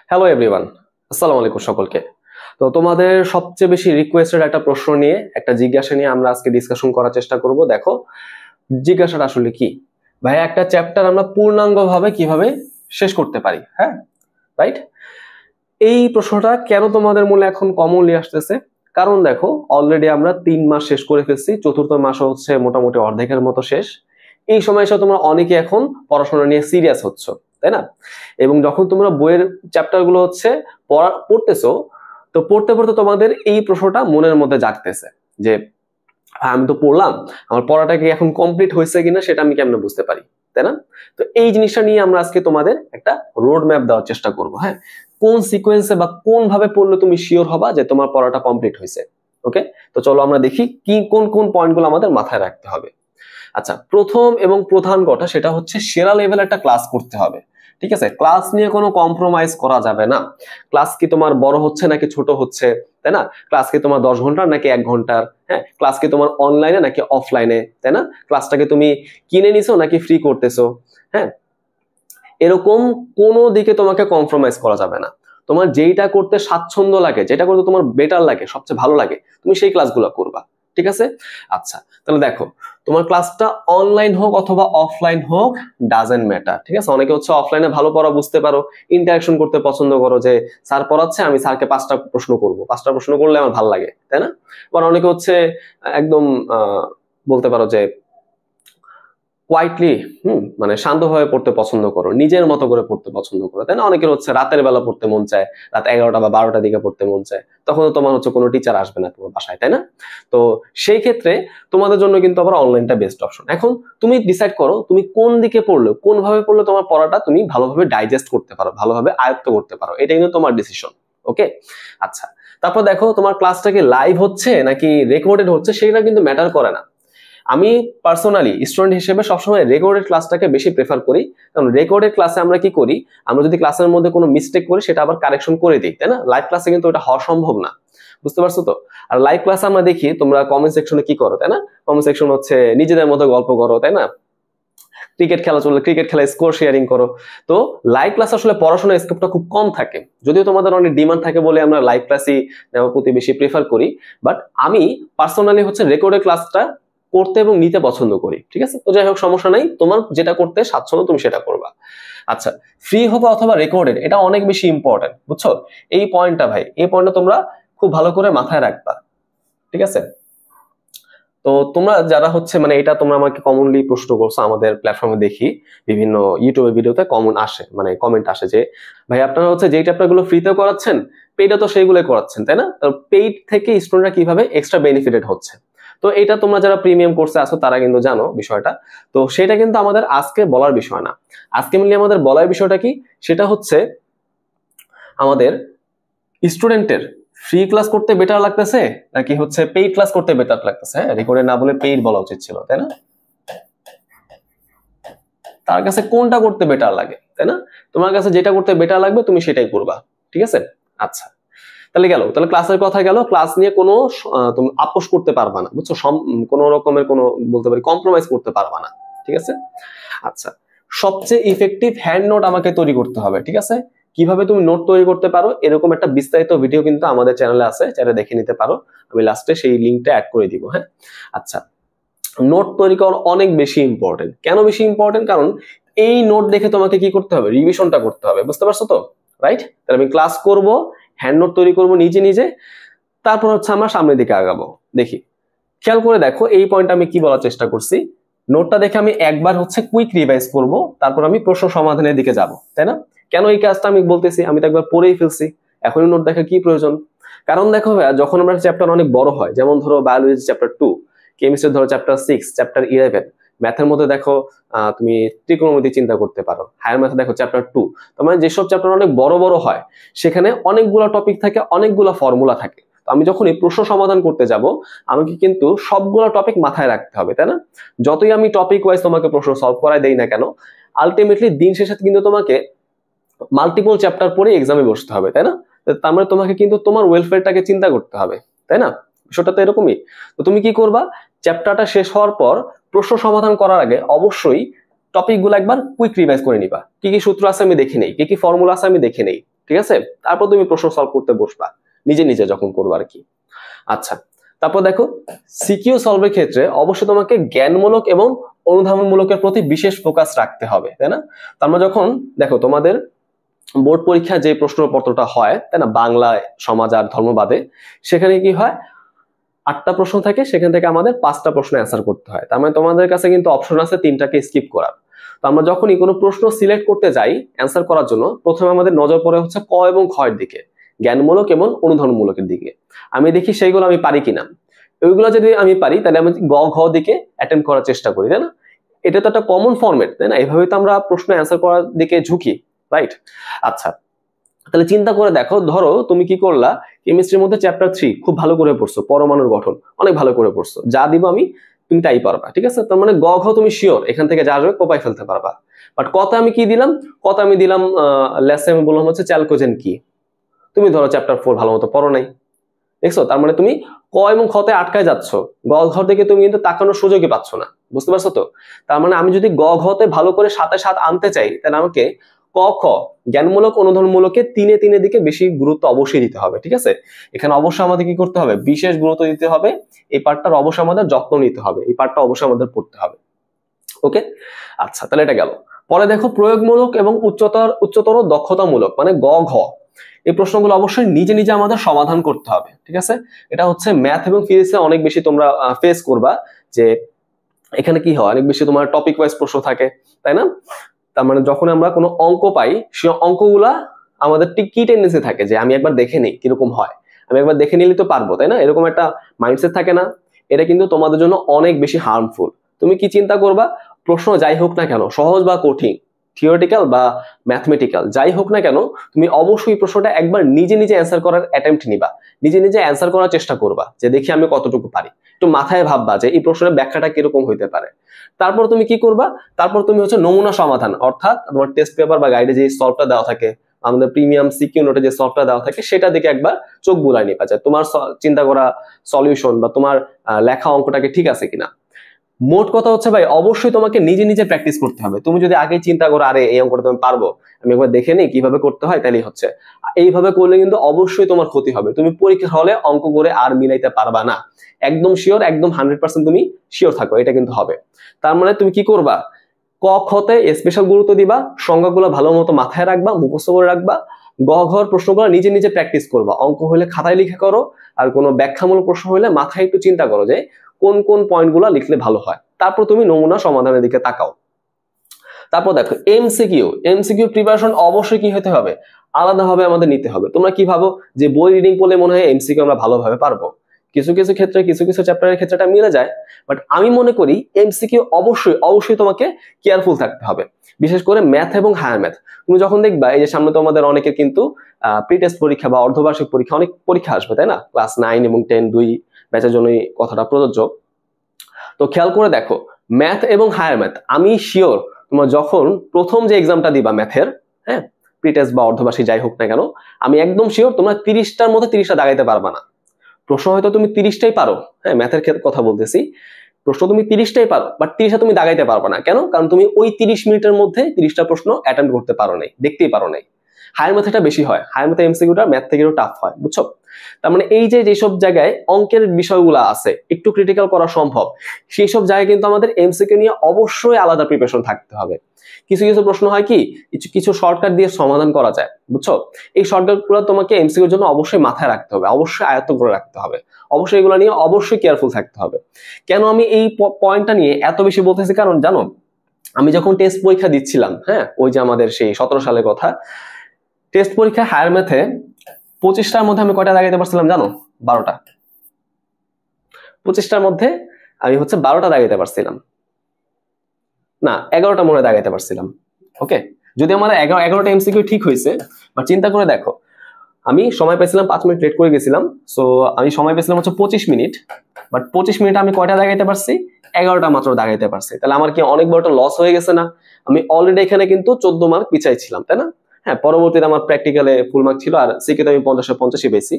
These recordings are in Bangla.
হ্যালো এভরিওয়ান, আসসালামু আলাইকুম সকলকে। তো তোমাদের সবচেয়ে বেশি রিকোয়েস্টেড একটা প্রশ্ন নিয়ে, একটা জিজ্ঞাসা নিয়ে আমরা আজকে ডিসকাশন করার চেষ্টা করব। দেখো জিজ্ঞাসাটা আসলে কি, ভাই একটা চ্যাপ্টার আমরা পূর্ণাঙ্গভাবে কিভাবে শেষ করতে পারি? হ্যাঁ, রাইট। এই প্রশ্নটা কেন তোমাদের মনে এখন কমনলি আসতেছে? কারণ দেখো অলরেডি আমরা 3 মাস শেষ করে ফেলছি, চতুর্থ মাসও হচ্ছে মোটামুটি অর্ধেকের মতো শেষ। এই সময় এসে তোমরা অনেকে এখন পড়াশোনা নিয়ে সিরিয়াস হচ্ছ, তাই না? এবং যখন তোমরা বইয়ের চ্যাপ্টার গুলো হচ্ছে পড়তেছো, তো পড়তে পড়তে তোমাদের এই প্রশ্নটা মনের মধ্যে জাগতেছে যে আমি তো পড়লাম, আমার পড়াটা কি এখন কমপ্লিট হয়েছে কিনা সেটা আমি কেমনে বুঝতে পারি, তাই না? তো এই জিনিসটা নিয়ে আমরা আজকে তোমাদের একটা রোড ম্যাপ দেওয়ার চেষ্টা করব। হ্যাঁ, কোন সিকোয়েন্সে বা কোন ভাবে পড়লে তুমি শিওর হবা যে তোমার পড়াটা কমপ্লিট হয়েছে। ওকে, তো চলো আমরা দেখি কি কোন কোন পয়েন্টগুলো আমাদের মাথায় রাখতে হবে। আচ্ছা, প্রথম এবং প্রধান কথা সেটা হচ্ছে সেরা লেভেল একটা ক্লাস করতে হবে। ঠিক আছে, ক্লাস নিয়ে কোনো কম্প্রোমাইজ করা যাবে না। ক্লাস কি তোমার বড় হচ্ছে নাকি ছোট হচ্ছে, তাই না? ক্লাস কি তোমার 10 ঘন্টার নাকি 1 ঘন্টার? হ্যাঁ, ক্লাস কি তোমার অনলাইনে নাকি অফলাইনে, তাই না? ক্লাসটাকে তুমি কিনে নিছো নাকি ফ্রি করতেছো? হ্যাঁ, এরকম কোনো দিকে তোমাকে কম্প্রোমাইজ করা যাবে না। তোমার যেইটা করতে স্বাচ্ছন্দ্য লাগে, যেটা করতে তোমার বেটার লাগে, সবচেয়ে ভালো লাগে, তুমি সেই ক্লাসগুলো করবা। ঠিক আছে? আচ্ছা, তাহলে দেখো তোমার ক্লাসটা অনলাইন হোক অথবা অফলাইন হোক, ডাজেন্ট ম্যাটার। ঠিক আছে, অনেকে হচ্ছে অফলাইনে ভালো পড়া বুঝতে পারো, ইন্টারাকশন করতে পছন্দ করো, যে স্যার পড়াচ্ছে আমি স্যারকে 5টা প্রশ্ন করব, 5টা প্রশ্ন করলে আমার ভালো লাগে, তাই না? আবার অনেকে হচ্ছে একদম বলতে পারো যে কোয়াইটলি মানে শান্তভাবে পড়তে পছন্দ করো, নিজের মতো করে পড়তে পছন্দ করো, তাই না? অনেকের হচ্ছে রাতের বেলা পড়তে মন চায়, রাত 11টা বা 12টার দিকে পড়তে মন চায়, তখন তোমার হচ্ছে কোনো টিচার আসবে না তোমার বাসায়, তাই না? তো সেই ক্ষেত্রে তোমাদের জন্য কিন্তু আবার অনলাইনটা বেস্ট অপশন। এখন তুমি ডিসাইড করো তুমি কোন দিকে পড়লে, কোন ভাবে পড়লে তোমার পড়াটা তুমি ভালোভাবে ডাইজেস্ট করতে পারো, ভালোভাবে আয়ত্ত করতে পারো, এটা কিন্তু তোমার ডিসিশন। ওকে, আচ্ছা, তারপর দেখো তোমার ক্লাসটা কি লাইভ হচ্ছে নাকি রেকর্ডেড হচ্ছে সেটা কিন্তু ম্যাটার করে না। আমি পার্সোনালি স্টুডেন্ট হিসেবে সবসময় রেকর্ডেড ক্লাসটাকে বেশি প্রেফার করি, কারণ রেকর্ডেড ক্লাসে আমরা কি করি, আমরা যদি ক্লাসের মধ্যে কোনো মিস্টেক করি সেটা আবার কারেকশন করে দিই, তাই না? লাইভ ক্লাসে কিন্তু ওটা হওয়া সম্ভব না, বুঝতে পারছো তো? আর লাইভ ক্লাসে আমরা দেখি তোমরা কমেন্ট সেকশনে কি করো, তাই না? কমেন্ট সেকশন হচ্ছে নিজেদের মতো গল্প করো, তাই না? ক্রিকেট খেলা চললে ক্রিকেট খেলায় স্কোর শেয়ারিং করো। তো লাইভ ক্লাস আসলে পড়াশোনার স্কোপটা খুব কম থাকে, যদিও তোমাদের অনেক ডিমান্ড থাকে বলে আমরা লাইভ ক্লাসই নেওয়ার প্রতি বেশি প্রেফার করি, বাট আমি পার্সোনালি হচ্ছে রেকর্ডেড ক্লাসটা করতে এবং নিতে পছন্দ করি। ঠিক আছে, তো যাই হোক সমস্যা নাই, তোমার যেটা করতে স্বাচ্ছন্দ্য তুমি সেটা করবা। আচ্ছা, ফ্রি হবে অথবা রেকর্ডেড, এটা অনেক বেশি ইম্পর্টেন্ট, বুঝছো? এই পয়েন্টটা ভাই, এই পয়েন্টটা তোমরা খুব ভালো করে মাথায় রাখবা। ঠিক আছে, তো তোমরা যারা হচ্ছে মানে এটা তোমরা আমাকে কমনলি প্রশ্ন করছো, আমাদের প্ল্যাটফর্মে দেখি বিভিন্ন ইউটিউবের ভিডিওতে কমন আসে, মানে কমেন্ট আসে যে ভাই আপনারা হচ্ছে যেই চ্যাপ্টার গুলো ফ্রিতে করাচ্ছেন, পেইডে তো সেইগুলো করাচ্ছেন, তাই না? তো পেইড থেকে স্টুডেন্টরা কিভাবে এক্সট্রা বেনিফিটেড হচ্ছে। তো এটা তোমরা যারা প্রিমিয়াম কোর্সে আছো তারা কিন্তু জানো বিষয়টা। তো সেটা কিন্তু আমাদের আজকে বলার বিষয় না। আজকে মেনলি আমাদের বলার বিষয়টা কি, সেটা হচ্ছে আমাদের স্টুডেন্টের ফ্রি ক্লাস করতে বেটার লাগতেছে নাকি হচ্ছে পেইড ক্লাস করতে বেটার লাগতেছে। হ্যাঁ, রেকর্ডে না বলে পেইড বলা উচিত ছিল, তাই না? তার কাছে কোনটা করতে বেটার লাগে, তাই না? তোমার কাছে যেটা করতে বেটার লাগবে তুমি সেটাই করবা। ঠিক আছে, আচ্ছা, তাহলে গেল, তাহলে ক্লাসের কথা গেল। ক্লাস নিয়ে কোনো তুমি আপোষ করতে পারবা না, বুঝছো? কোনো রকমের কোনো বলতে পারি কম্প্রোমাইজ করতে পারবা না। ঠিক আছে, আচ্ছা, সবচেয়ে ইফেক্টিভ হ্যান্ড নোট আমাকে তৈরি করতে হবে। ঠিক আছে, কিভাবে তুমি নোট তৈরি করতে পারো এরকম একটা বিস্তারিত ভিডিও কিন্তু আমাদের চ্যানেলে আছে, চাইলে দেখে নিতে পারো, আমি লাস্টে সেই লিঙ্কটা অ্যাড করে দিব। হ্যাঁ, আচ্ছা, নোট তৈরি করা অনেক বেশি ইম্পর্টেন্ট। কেন বেশি ইম্পর্টেন্ট? কারণ এই নোট দেখে তোমাকে কি করতে হবে, রিভিশনটা করতে হবে, বুঝতে পারছো তো? রাইট, তাহলে আমি ক্লাস করব, হ্যান্ড নোট তৈরি করব নিজে নিজে, তারপর হচ্ছে আমরা সামনের দিকে আগাবো। দেখি, খেয়াল করে দেখো এই পয়েন্ট আমি কি বলার চেষ্টা করছি। নোটটা দেখে আমি একবার হচ্ছে কুইক রিভাইজ করব, তারপর আমি প্রশ্ন সমাধানের দিকে যাব, তাই না? কেন এই কাজটা আমি বলতেছি, আমি তো একবার পড়েই ফেলছি, এখনই নোট দেখা কি প্রয়োজন? কারণ দেখো ভাইয়া, যখন আমরা চ্যাপ্টার অনেক বড় হয়, যেমন ধরো বায়োলজি চ্যাপ্টার 2, কেমিস্ট্রি ধরো চ্যাপ্টার 6, চ্যাপ্টার 11, ম্যাথের মধ্যে দেখো তুমি ত্রিকোণমিতি চিন্তা করতে পারো, হায়ার ম্যাথে দেখো চ্যাপ্টার 2। তোমার যেসব চ্যাপ্টার অনেক বড় বড় হয় সেখানে অনেকগুলো টপিক থাকে, অনেকগুলো ফর্মুলা থাকে। তো আমি যখন এই প্রশ্ন সমাধান করতে যাব আমাকে কিন্তু সবগুলো টপিক মাথায় রাখতে হবে, তাই না? যতই আমি টপিক ওয়াইজ তোমাকে প্রশ্ন সলভ করাই দেই না কেন, আলটিমেটলি দিন শেষে কিন্তু তোমাকে মাল্টিপল চ্যাপ্টার পড়ে এক্সামে বসতে হবে, তাই না? তার মানে তোমাকে কিন্তু তোমার ওয়েলফেয়ারটাকে চিন্তা করতে হবে, তাই না? বিষয়টা তো এরকমই। তো তুমি কি করবা, চ্যাপ্টারটা শেষ হওয়ার পর প্রশ্ন সমাধান করার আগে অবশ্যই টপিকগুলো একবার কুইক রিভাইজ করে নিবা। কি কি সূত্র আছে আমি দেখে নেই, কি কি ফর্মুলা আছে আমি দেখে নেই, ঠিক আছে? তারপর তুমি প্রশ্ন সলভ করতে বসবা নিজে নিজে যখন করবা আর কি। আচ্ছা, তারপর দেখো সিকিউ সলভের ক্ষেত্রে অবশ্যই তোমাকে জ্ঞানমূলক এবং অনুধাবনমূলকের প্রতি বিশেষ ফোকাস রাখতে হবে, তাই না? তো আমরা যখন দেখো তোমাদের বোর্ড পরীক্ষায় যে প্রশ্নপত্রটা হয়, তাই না, বাংলা, সমাজ আর ধর্মবাদে, সেখানে কি হয় 8টা প্রশ্ন থাকে, সেখান থেকে আমাদের 5টা প্রশ্ন অ্যান্সার করতে হয়। তার মানে তোমাদের কাছে কিন্তু অপশন আছে 3টাকে স্কিপ করার। তো আমরা যখনই কোনো প্রশ্ন সিলেক্ট করতে যাই অ্যান্সার করার জন্য, প্রথমে আমাদের নজর পড়ে হচ্ছে ক এবং খ এর দিকে, জ্ঞানমূলক এবং অনুধাবনমূলকের দিকে। আমি দেখি সেইগুলো আমি পারি কিনা। ওইগুলো যদি আমি পারি তাহলে আমি গ ঘ দিকে অ্যাটেম্প করার চেষ্টা করি, তাই না? এটা তো একটা কমন ফরম্যাট, তাই না? এভাবে তো আমরা প্রশ্ন অ্যান্সার করার দিকে ঝুঁকি, রাইট? আচ্ছা, তাহলে চিন্তা করে দেখো, ধরো তুমি কি করলা, কেমিস্ট্রির মধ্যে চ্যাপ্টার 3 খুব ভালো করে পড়ছো, পরমাণুর গঠন অনেক ভালো করে পড়ছো, যা দিব আমি তুমি তাই পারবা, ঠিক আছে? তার মানে গ ঘ তুমি শিওর এখান থেকে যা আসবে কোপাই ফেলতে পারবা। বাট কত আমি কি দিলাম, কত আমি দিলাম লেসে আমি বললাম হচ্ছে চ্যালকোজেন কি। তুমি ধরো চ্যাপ্টার 4 ভালো মতো পড়ো নাই, দেখছো? তার মানে তুমি ক এবং খতে আটকায় যাচ্ছ, গ ঘর থেকে তুমি কিন্তু তাকানোর সুযোগই পাচ্ছ না, বুঝতে পারছো তো? তার মানে আমি যদি গ ঘতে ভালো করে 7-এ 7 আনতে চাই, তাহলে আমাকে ক খ জ্ঞানমূলক অনুধাবনমূলকে 3-এ 3 দিকে বেশি গুরুত্ব অবশ্যই দিতে হবে, ঠিক আছে? এখানে অবশ্যই আমাদের কি করতে হবে, বিশেষ গুরুত্ব দিতে হবে, এই পার্টটার অবশ্যই আমাদের যত্ন নিতে হবে, এই পার্টটা অবশ্যই আমাদের পড়তে হবে। ওকে, আচ্ছা, তাহলে এটা গেল। পরে দেখো প্রয়োগমূলক এবং উচ্চতর দক্ষতামূলক, মানে গ ঘ, এই প্রশ্নগুলো অবশ্যই নিজে নিজে আমাদের সমাধান করতে হবে, ঠিক আছে? এটা হচ্ছে ম্যাথ এবং ফিজিক্সে অনেক বেশি তোমরা ফেস করবা, যে এখানে কি হয় অনেক বেশি তোমার টপিক ওয়াইজ প্রশ্ন থাকে, তাই না? তার মানে যখন আমরা কোনো অঙ্ক পাই, সেই অঙ্কগুলা আমাদের কি টেন্ডেন্সি থাকে যে আমি একবার দেখে নিই কিরকম হয়, আমি একবার দেখে নিলে তো পারবো, তাই না? এরকম একটা মাইন্ডসেট থাকে না? এটা কিন্তু তোমাদের জন্য অনেক বেশি হার্মফুল। তুমি কি চিন্তা করবা, প্রশ্ন যাই হোক না কেন, সহজ বা কঠিন, থিওরিটিক্যাল বা ম্যাথমেটিক্যাল, যাই হোক না কেন, তুমি অবশ্যই প্রশ্নটা একবার নিজে নিজে অ্যান্সার করার অ্যাটেম্প্ট নিবা, নিজে নিজে অ্যান্সার করার চেষ্টা করবা, যে দেখি আমি কতটুকু পারি। একটু মাথায় ভাববা যে এই প্রশ্নের ব্যাখ্যাটা কিরকম হইতে পারে। তারপর তুমি কি করবা, তারপর তুমি হচ্ছে নমুনা সমাধান, অর্থাৎ তোমার টেস্ট পেপার বা গাইডে যে সলভটা দেওয়া থাকে, আমাদের প্রিমিয়াম সিকিউ নোটে যে সলভটা দেওয়া থাকে, সেটা দিকে একবার চোখ বুলাই নিবা, যে তোমার চিন্তা করা সলিউশন বা তোমার লেখা অঙ্কটাকে ঠিক আছে কিনা। মোট কথা হচ্ছে ভাই, অবশ্যই তোমাকে নিজে নিজে প্র্যাকটিস করতে হবে। তুমি যদি আগে চিন্তা করো আরে এই অঙ্কটা তুমি পারবো, আমি একবার দেখে নিই কিভাবে করতে হয়, তাহলেই হচ্ছে, এইভাবে করলে কিন্তু অবশ্যই তোমার ক্ষতি হবে। তুমি পরীক্ষার হলে অঙ্ক করে আর মিলাইতে পারবা না, একদম শিওর, একদম 100% তুমি শিওর থাকো, এটা কিন্তু হবে। তার মানে তুমি কি করবা, ক খতে স্পেশাল গুরুত্ব দিবা, সংজ্ঞাগুলো ভালো মতো মাথায় রাখবা, মুখস্থ করে রাখবা, গ ঘর প্রশ্নগুলো নিজে নিজে প্র্যাকটিস করবা, অঙ্ক হলে খাতায় লিখে করো, আর কোনো ব্যাখ্যামূলক প্রশ্ন হলে মাথায় একটু চিন্তা করো যে কোন কোন পয়েন্টগুলো লিখলে ভালো হয়, তারপর তুমি নমুনা সমাধানের দিকে তাকাও। তারপর দেখো এমসিকিউ প্রিপারেশন অবশ্যই কি হতে হবে, আলাদাভাবে আমাদের নিতে হবে। তোমরা কি ভাবো যে বই রিডিং করলে মনে হয় এমসিকিউ আমরা ভালোভাবে পারবো? কিছু কিছু ক্ষেত্রে, কিছু কিছু চ্যাপ্টারের ক্ষেত্রে এটা মিলে যায়, বাট আমি মনে করি এমসিকিউ অবশ্যই অবশ্যই তোমাকে কেয়ারফুল থাকতে হবে, বিশেষ করে ম্যাথ এবং হায়ার ম্যাথ। তুমি যখন দেখবা এই যে সামনে তোমাদের অনেকের কিন্তু প্রি টেস্ট পরীক্ষা বা অর্ধবার্ষিক পরীক্ষা, অনেক পরীক্ষা আসবে, তাই না? ক্লাস 9 এবং 10 দুই ব্যাচের জন্যই কথাটা প্রযোজ্য। তো খেয়াল করে দেখো, ম্যাথ এবং হায়ার ম্যাথ, আমি শিওর তোমার যখন প্রথম যে এক্সামটা দিবা ম্যাথের, হ্যাঁ, প্রি টেস্ট বা অর্ধবার্ষিক যাই হোক না কেন, আমি একদম শিওর তোমরা 30টার মধ্যে 30টা দাগাইতে পারবা না। প্রশ্ন হয়তো তুমি 30টাই পারো, হ্যাঁ, ম্যাথের কথা বলতেছি, প্রশ্ন তুমি 30টাই পারো, বাট 30টা তুমি দাগাইতে পারবা না। কেন? কারণ তুমি ওই 30 মিনিটের মধ্যে 30টা প্রশ্ন অ্যাটেম্প করতে পারো নাই, দেখতেই পারো নাই। হায়ার ম্যাথটা বেশি হয়, হায়ার ম্যাথে এমসিকিউটা ম্যাথ থেকে একটু টাফ হয়, বুঝছো? তার মানে এই যে যেসব জায়গায় অঙ্কের বিষয়গুলো আছে একটু ক্রিটিক্যাল করা সম্ভব, সেই সব জায়গায় কিন্তু আমাদের এমসিকিউ নিয়ে অবশ্যই আলাদা প্রিপারেশন থাকতে হবে। কিছু কিছু প্রশ্ন হয় কি কিছু শর্টকাট দিয়ে সমাধান করা যায়, বুঝছো? এই শর্টকাটগুলো তোমাকে এমসিকিউর জন্য অবশ্যই মাথায় রাখতে হবে, অবশ্যই আয়ত্ত করে রাখতে হবে, অবশ্যই এগুলো নিয়ে অবশ্যই কেয়ারফুল থাকতে হবে। কেন আমি এই পয়েন্টটা নিয়ে এত বেশি বলতেছি, কারণ জানো আমি যখন টেস্ট পরীক্ষা দিচ্ছিলাম, হ্যাঁ, ওই যে আমাদের সেই 17 সালের কথা, টেস্ট পরীক্ষা হায়ার ম্যাথে 25টার মধ্যে আমি কয়টা দাগাইতে পারছিলাম জানো? 12টা। 25টার মধ্যে আমি হচ্ছে 12টা দাগাইতে পারছিলাম, না 11টা মনে দাগাইতে পারছিলাম। ওকে, যদি আমার 11টা এমসিকিউ ঠিক হয়েছে, বা চিন্তা করে দেখো আমি সময় পেয়েছিলাম 5 মিনিট লেট করে গেছিলাম, সো আমি সময় পেয়েছিলাম হচ্ছে 25 মিনিট, বাট 25 মিনিট আমি কয়টা দাগাইতে পারছি? 11টা মাত্র দাগাইতে পারছি। তাহলে আমার কি অনেক বড় একটা লস হয়ে গেছে না? আমি অলরেডি এখানে কিন্তু 14 মার্ক পিছাই ছিলাম, তাই না? হ্যাঁ, পরবর্তীতে আমার প্র্যাকটিক্যালে ফুল মার্ক ছিল, আর সিকিউতে আমি 50-50 পেয়েছি,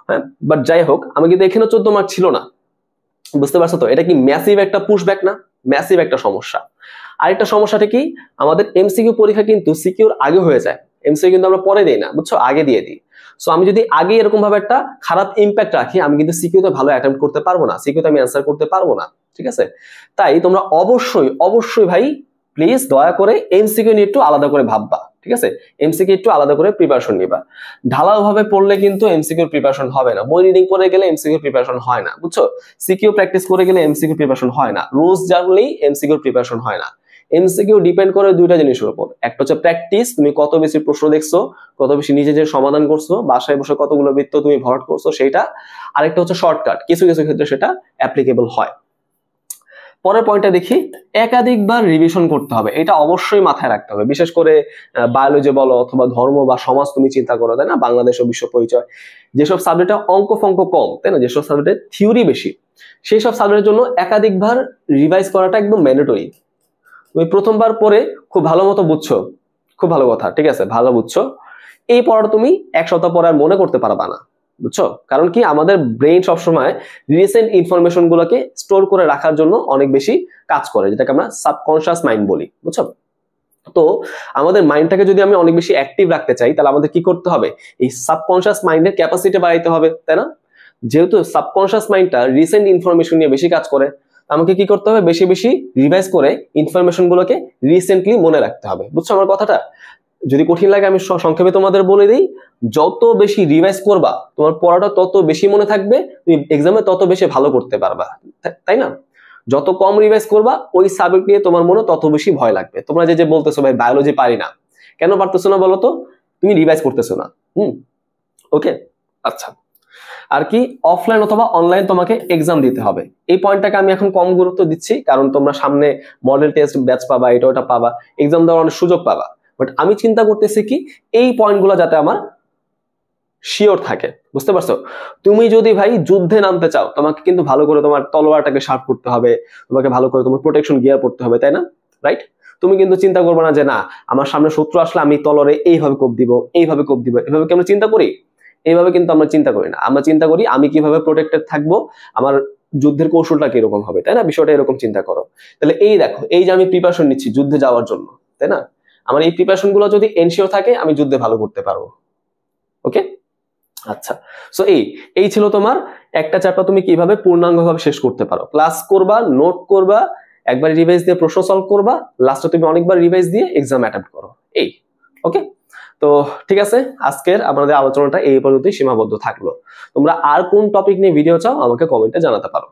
হ্যাঁ, বাট যাই হোক, আমি কিন্তু এখানে 14 মার্ক ছিল না, বুঝতে পারছো তো? এটা কি ম্যাসিভ একটা পুশব্যাক না? ম্যাসিভ একটা সমস্যা। আরেকটা সমস্যাটা কি, আমাদের এমসিকিউ পরীক্ষা কিন্তু সিকিউর আগে হয়ে যায়। এমসিকিউ কিন্তু আমরা পরে দিই না, বুঝছো, আগে দিয়ে দিই। সো আমি যদি আগে এরকম ভাবে একটা খারাপ ইম্প্যাক্ট রাখি, আমি কিন্তু সিকিউতে ভালো অ্যাটেম্প্ট করতে পারবো না, সিকিউতে আমি অ্যান্সার করতে পারবো না, ঠিক আছে? তাই তোমরা অবশ্যই অবশ্যই ভাই প্লিজ দয়া করে এমসিকিউ নিয়ে একটু আলাদা করে ভাববা, ঠিক আছে? এমসিকিউ একটু আলাদা করে প্রিপারেশন নিবা। ঢালাও ভাবে পড়লে কিন্তু এমসিকিউর প্রিপারেশন হবে না, বই রিডিং করে গেলে এমসিকিউর প্রিপারেশন হয় না, বুঝছো? সিকিউ প্র্যাকটিস করে গেলে এমসিকিউ প্রিপারেশন হয় না, রোজ জানলেই এমসিকিউর প্রিপারেশন হয় না। এমসিকিউ ডিপেন্ড করে দুইটা জিনিসের উপর, একটা হচ্ছে প্র্যাকটিস, তুমি কত বেশি প্রশ্ন দেখছো, কত বেশি নিজে যে সমাধান করছো, বাসায় বসে কতগুলো বৃত্ত তুমি ভরাট করছো সেইটা, আরেকটা হচ্ছে শর্টকাট, কিছু কিছু ক্ষেত্রে সেটা অ্যাপ্লিকেবল হয়। পরের পয়েন্টটা দেখি, একাধিকবার রিভিশন করতে হবে, এটা অবশ্যই মাথায় রাখতে হবে। বিশেষ করে বায়োলজি বলো অথবা ধর্ম বা সমাজ তুমি চিন্তা করো, তাই না, বাংলাদেশ ও বিশ্ব পরিচয়, যেসব সাবজেক্টে অঙ্ক ফঙ্ক কম, তাই না, যেসব সাবজেক্টে থিওরি বেশি, সেই সব সাবজেক্টের জন্য একাধিকবার রিভাইজ করাটা একদম ম্যান্ডেটরি। তুমি প্রথমবার পড়ে খুব ভালো মতো বুঝছো, খুব ভালো কথা, ঠিক আছে, ভালো বুঝছো, এই পড়াটা তুমি এক সপ্তাহ পরে আর মনে করতে পারবা না, বুঝছো? কারণ কি, আমাদের ব্রেইন সবসময় রিসেন্ট ইনফরমেশন গুলোকে স্টোর করে রাখার জন্য অনেক বেশি কাজ করে, যেটাকে আমরা সাবকনশিয়াস মাইন্ড বলি, বুঝছো? তো আমাদের মাইন্ডটাকে যদি আমি অনেক বেশি অ্যাক্টিভ রাখতে চাই, তাহলে আমাদের কি করতে হবে, এই সাবকনশিয়াস মাইন্ডের ক্যাপাসিটি বাড়াইতে হবে, তাই না? যেহেতু সাবকনশিয়াস মাইন্ডটা রিসেন্ট ইনফরমেশন নিয়ে বেশি কাজ করে, আমাকে কি করতে হবে, বেশি বেশি রিভাইজ করে ইনফরমেশন গুলোকে রিসেন্টলি মনে রাখতে হবে, বুঝছো আমার কথাটা? যদি কঠিন লাগে আমি সংক্ষেপে তোমাদের বলে দিই, যত বেশি রিভাইজ করবা তোমার পড়াটা তত বেশি মনে থাকবে, তুমি এক্সামে তত বেশি ভালো করতে পারবা, তাই না? যত কম রিভাইজ করবা ওই সাবজেক্ট নিয়ে তোমার মনে তত বেশি ভয় লাগবে। তোমরা যে বলতেছো ভাই বায়োলজি পারি না, কেন পারতেছো না বলো তো? তুমি রিভাইজ করতেছো না। ওকে, আচ্ছা। আর কি, অফলাইন অথবা অনলাইন তোমাকে এক্সাম দিতে হবে, এই পয়েন্টটাকে আমি এখন কম গুরুত্ব দিচ্ছি, কারণ তোমরা সামনে মডেল টেস্ট ব্যাচ পাবা, এটা ওটা পাবা, এক্সাম দেওয়ার অনেক সুযোগ পাবা। বাট আমি চিন্তা করতেছি কি, এই পয়েন্টগুলো যাতে আমার শিওর থাকে, বুঝতে পারছো? তুমি যদি ভাই যুদ্ধে নামতে চাও, তোমাকে কিন্তু ভালো করে তোমার তলোয়ারটাকে শার্প করতে হবে, তোমাকে ভালো করে তোমার প্রোটেকশন গিয়ার পড়তে হবে, তাই না? রাইট? তুমি কিন্তু চিন্তা করবে না যে না আমার সামনে শত্রু আসলে আমি তলোয়ারে এইভাবে কোপ দিব, এইভাবে কোপ দিব, এভাবে কি আমরা চিন্তা করি? এইভাবে কিন্তু আমরা চিন্তা করি না, আমরা চিন্তা করি আমি কিভাবে প্রোটেক্টেড থাকবো, আমার যুদ্ধের কৌশলটা কিরকম হবে, তাই না? বিষয়টা এরকম চিন্তা করো। তাহলে এই দেখো, এই যে আমি প্রিপারেশন নিচ্ছি যুদ্ধে যাওয়ার জন্য, তাই না, আমার এই প্রিপারেশন গুলো যদি এনশিওর থাকে আমি যুদ্ধে ভালো করতে পারবো। ওকে, আচ্ছা। সো এই ছিল তোমার একটা চ্যাপ্টার তুমি কিভাবে পূর্ণাঙ্গভাবে শেষ করতে পারো। ক্লাস করবা, নোট করবা, একবার রিভাইজ দিয়ে প্রশ্ন সলভ করবা, লাস্টে তুমি অনেকবার রিভাইজ দিয়ে এক্সাম অ্যাটেম্প্ট করো। ওকে, তো ঠিক আছে, আজকের আমাদের আলোচনাটা এই পর্যন্তই সীমাবদ্ধ থাকলো। তোমরা আর কোন টপিক নিয়ে ভিডিও চাও আমাকে কমেন্টে জানাতে পারো।